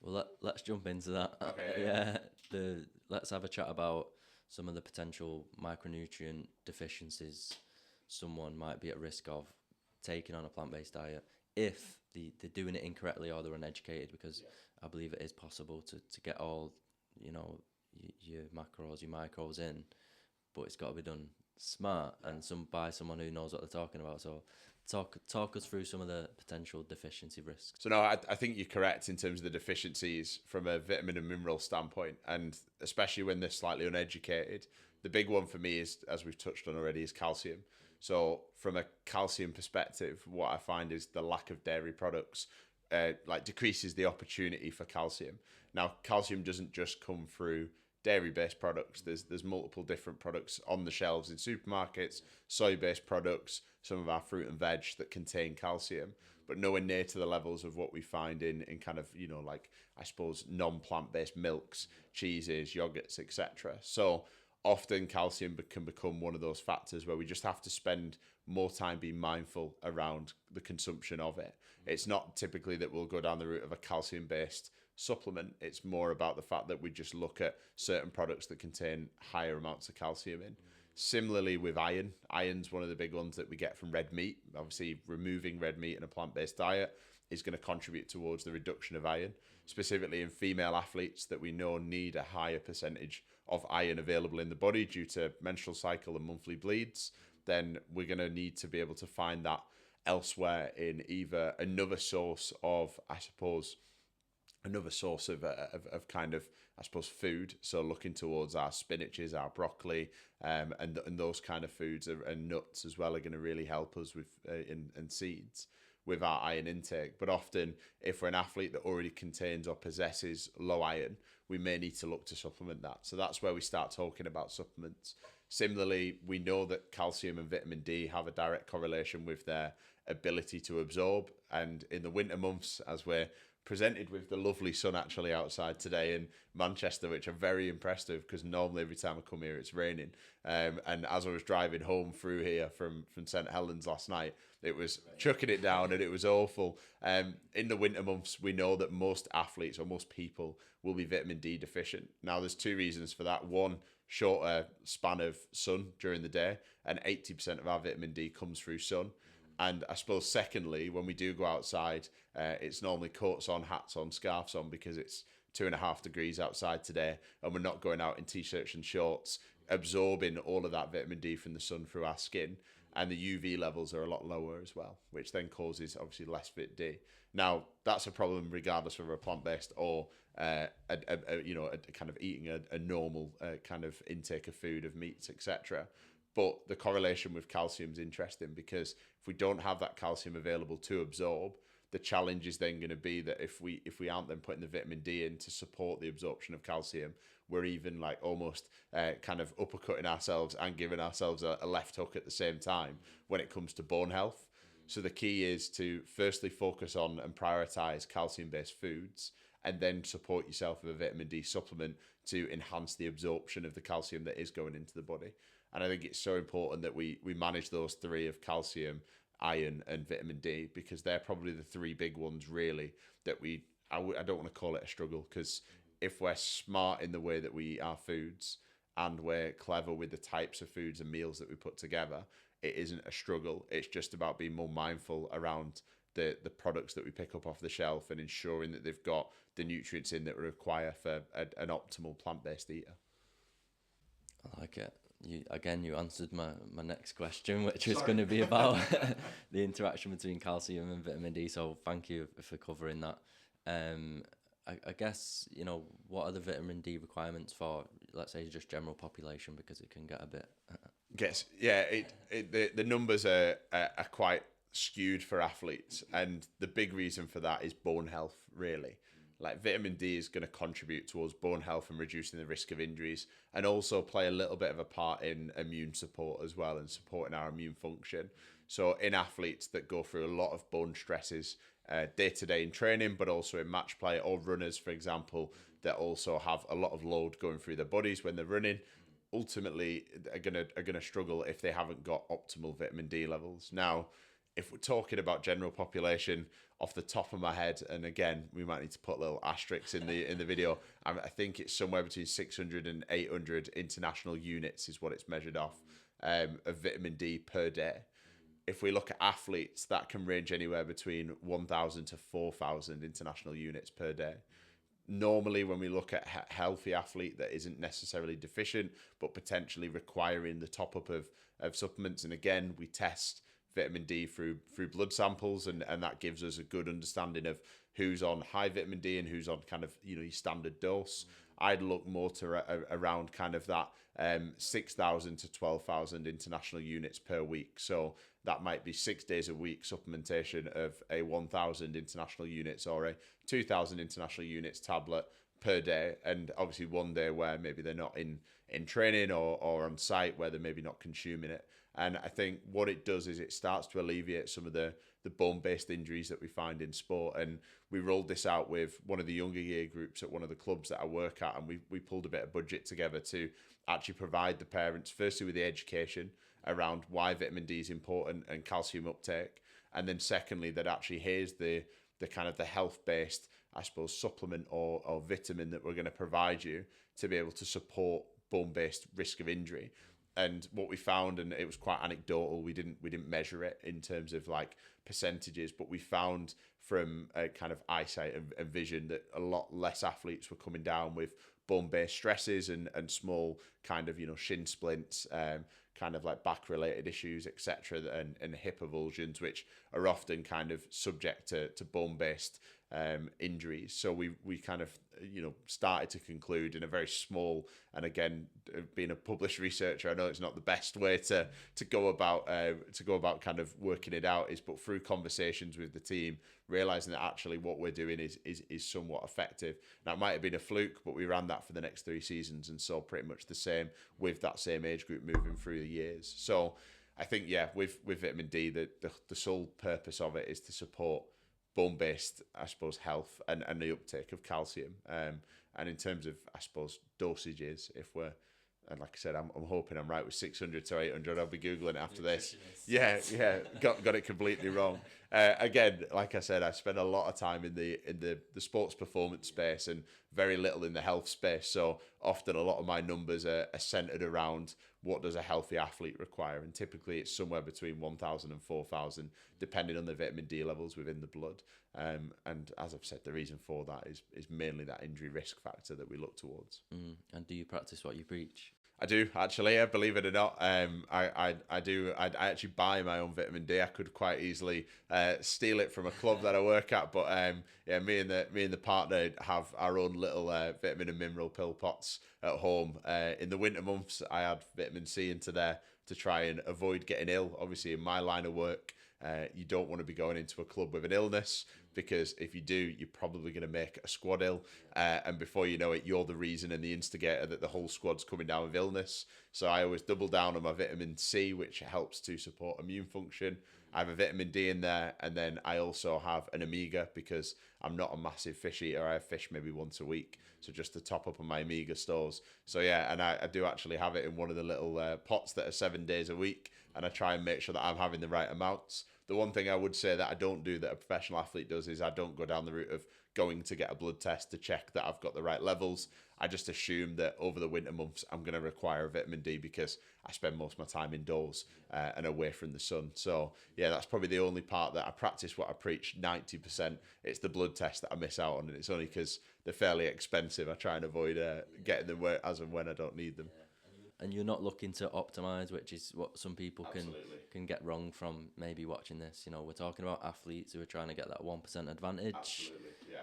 Well, let's jump into that. Okay, yeah. Yeah, let's have a chat about some of the potential micronutrient deficiencies someone might be at risk of taking on a plant-based diet if they're doing it incorrectly or they're uneducated, because I believe it is possible to get all, your macros, your micros in, but it's got to be done smart and by someone who knows what they're talking about. So talk us through some of the potential deficiency risks. So no, I think you're correct in terms of the deficiencies from a vitamin and mineral standpoint, and especially when they're slightly uneducated. The big one for me is, as we've touched on already, is calcium. So from a calcium perspective, what I find is the lack of dairy products decreases the opportunity for calcium. Now, calcium doesn't just come through dairy-based products. There's multiple different products on the shelves in supermarkets, soy-based products, some of our fruit and veg that contain calcium, but nowhere near to the levels of what we find in kind of, like, I suppose, non-plant-based milks, cheeses, yogurts, etc. So often calcium can become one of those factors where we just have to spend more time being mindful around the consumption of it. It's not typically that we'll go down the route of a calcium based supplement. It's more about the fact that we just look at certain products that contain higher amounts of calcium in. Similarly with iron, iron's one of the big ones that we get from red meat. Obviously, removing red meat in a plant-based diet is going to contribute towards the reduction of iron, specifically in female athletes that we know need a higher percentage of iron available in the body due to menstrual cycle and monthly bleeds. Then we're going to need to be able to find that elsewhere in either another source of, I suppose, another source of kind of, I suppose, food. So looking towards our spinaches, our broccoli, and those kind of foods, and nuts as well, are going to really help us with and seeds with our iron intake. But often, if we're an athlete that already contains or possesses low iron, we may need to look to supplement that. So that's where we start talking about supplements. Similarly, we know that calcium and vitamin D have a direct correlation with their ability to absorb. And in the winter months, as we're presented with the lovely sun actually outside today in Manchester, which I'm very impressed with, because normally every time I come here it's raining. And as I was driving home through here from St Helens last night, it was chucking it down and it was awful. In the winter months, we know that most athletes or most people will be vitamin D deficient. Now, there's two reasons for that. One, shorter span of sun during the day, and 80% of our vitamin D comes through sun. And I suppose, secondly, when we do go outside, it's normally coats on, hats on, scarves on, because it's 2.5 degrees outside today, and we're not going out in t-shirts and shorts, absorbing all of that vitamin D from the sun through our skin. And the UV levels are a lot lower as well, which then causes obviously less vit D. Now, that's a problem regardless of a plant-based or a kind of eating a normal kind of intake of food, of meats, etc. But the correlation with calcium is interesting, because if we don't have that calcium available to absorb, the challenge is then going to be that if we aren't then putting the vitamin D in to support the absorption of calcium, we're even like almost kind of uppercutting ourselves and giving ourselves a left hook at the same time when it comes to bone health. So the key is to firstly focus on and prioritize calcium-based foods, and then support yourself with a vitamin D supplement to enhance the absorption of the calcium that is going into the body. And I think it's so important that we manage those three of calcium, iron, and vitamin D, because they're probably the three big ones really that I don't want to call it a struggle, because if we're smart in the way that we eat our foods and we're clever with the types of foods and meals that we put together, it isn't a struggle. It's just about being more mindful around the products that we pick up off the shelf and ensuring that they've got the nutrients in that we require for an optimal plant-based eater. I like it. You answered my next question, which was going to be about the interaction between calcium and vitamin D. So thank you for covering that. I guess, what are the vitamin D requirements for, let's say, just general population, because it can get a bit. Guess yeah, the numbers are quite skewed for athletes, and the big reason for that is bone health, really. Like, vitamin D is going to contribute towards bone health and reducing the risk of injuries, and also play a little bit of a part in immune support as well, and supporting our immune function. So in athletes that go through a lot of bone stresses day to day in training, but also in match play, or runners, for example, that also have a lot of load going through their bodies when they're running, ultimately are gonna struggle if they haven't got optimal vitamin D levels. Now, if we're talking about general population, off the top of my head, and again, we might need to put little asterisks in the video. I think it's somewhere between 600 and 800 international units is what it's measured off of vitamin D per day. If we look at athletes, that can range anywhere between 1,000 to 4,000 international units per day. Normally, when we look at a healthy athlete that isn't necessarily deficient, but potentially requiring the top up of supplements, and again, we test vitamin D through blood samples, and that gives us a good understanding of who's on high vitamin D and who's on kind of your standard dose. I'd look more to around kind of that 6,000 to 12,000 international units per week. So that might be 6 days a week supplementation of a 1,000 international units or a 2,000 international units tablet per day, and obviously one day where maybe they're not in training or on site where they're maybe not consuming it. And I think what it does is it starts to alleviate some of the bone-based injuries that we find in sport. And we rolled this out with one of the younger year groups at one of the clubs that I work at, and we pulled a bit of budget together to actually provide the parents, firstly with the education around why vitamin D is important and calcium uptake, and then secondly that actually here's the kind of the health-based, I suppose, supplement or vitamin that we're going to provide you to be able to support bone-based risk of injury. And what we found, and it was quite anecdotal, we didn't measure it in terms of like percentages, but we found from a kind of eyesight and vision that a lot less athletes were coming down with bone-based stresses and small kind of shin splints, kind of like back-related issues, etc., and hip avulsions, which are often kind of subject to bone-based injuries. So we kind of started to conclude in a very small, and again, being a published researcher, I know it's not the best way to go about kind of working it out, but through conversations with the team, realizing that actually what we're doing is somewhat effective. Now it might have been a fluke, but we ran that for the next 3 seasons and saw pretty much the same with that same age group moving through the years. So I think with vitamin D, the sole purpose of it is to support bone-based, I suppose, health and the uptake of calcium. And in terms of, I suppose, dosages, and like I said, I'm hoping I'm right with 600 to 800. I'll be Googling it after this. Yeah, got it completely wrong. Again, like I said, I spend a lot of time in the sports performance space and very little in the health space. So often a lot of my numbers are centered around what does a healthy athlete require, and typically it's somewhere between 1,000 and 4,000, depending on the vitamin D levels within the blood. And as I've said, the reason for that is mainly that injury risk factor that we look towards. And do you practice what you preach? I do, actually, yeah, believe it or not. I do. I actually buy my own vitamin D. I could quite easily steal it from a club that I work at, but me and the partner have our own little vitamin and mineral pill pots at home. In the winter months, I add vitamin C into there to try and avoid getting ill. Obviously, in my line of work, you don't want to be going into a club with an illness, because if you do, you're probably going to make a squad ill, and before you know it, you're the reason and the instigator that the whole squad's coming down with illness. So I always double down on my vitamin C, which helps to support immune function. I have a vitamin D in there, and then I also have an omega, because I'm not a massive fish eater. I have fish maybe once a week, so just to top up on my omega stores. So yeah, and I do actually have it in one of the little pots that are 7 days a week, and I try and make sure that I'm having the right amounts. The one thing I would say that I don't do that a professional athlete does is I don't go down the route of going to get a blood test to check that I've got the right levels. I just assume that over the winter months I'm going to require a vitamin D, because I spend most of my time indoors and away from the sun. So yeah, that's probably the only part that I practice what I preach 90%. It's the blood test that I miss out on, and it's only because they're fairly expensive. I try and avoid getting them as and when I don't need them. And you're not looking to optimize, which is what some people can get wrong from maybe watching this. We're talking about athletes who are trying to get that 1% advantage. Absolutely, yeah.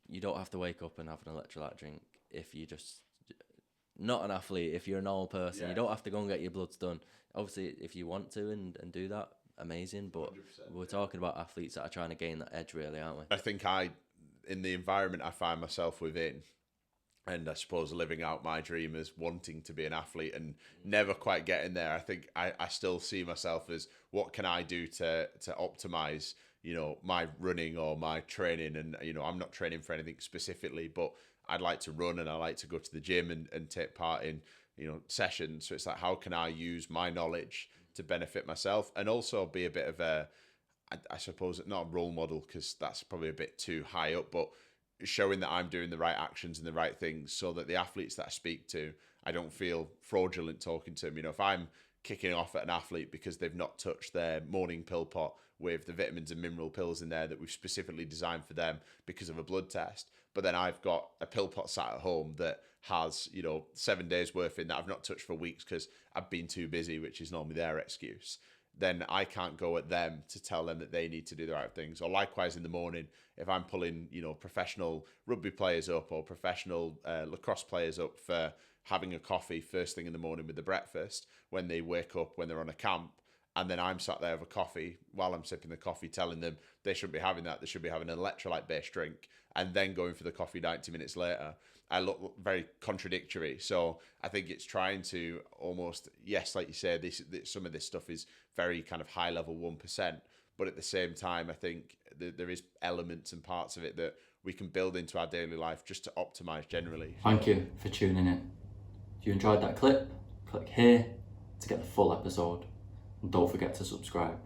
You don't have to wake up and have an electrolyte drink if you're just not an athlete. If you're a normal person, you don't have to go and get your bloods done. Obviously, if you want to and do that, amazing. But we're talking about athletes that are trying to gain that edge, really, aren't we? I think in the environment I find myself within, and I suppose living out my dream as wanting to be an athlete and never quite getting there, I think I still see myself as, what can I do to optimize, my running or my training? And, I'm not training for anything specifically, but I'd like to run and I like to go to the gym and take part in, sessions. So it's like, how can I use my knowledge to benefit myself and also be a bit of a, I suppose not a role model because that's probably a bit too high up, but showing that I'm doing the right actions and the right things so that the athletes that I speak to, I don't feel fraudulent talking to them. You know, if I'm kicking off at an athlete because they've not touched their morning pill pot with the vitamins and mineral pills in there that we've specifically designed for them because of a blood test, but then I've got a pill pot sat at home that has, you know, 7 days worth in that I've not touched for weeks because I've been too busy, which is normally their excuse, then I can't go at them to tell them that they need to do the right things. Or likewise in the morning, if I'm pulling, you know, professional rugby players up or professional lacrosse players up for having a coffee first thing in the morning with the breakfast when they wake up, when they're on a camp, and then I'm sat there with a coffee while I'm sipping the coffee telling them they shouldn't be having that, they should be having an electrolyte-based drink, and then going for the coffee 90 minutes later, I look very contradictory. So I think it's trying to almost, yes, like you say, some of this stuff is very kind of high level 1%, but at the same time, I think there is elements and parts of it that we can build into our daily life just to optimize generally. Thank you for tuning in. If you enjoyed that clip, click here to get the full episode, and don't forget to subscribe.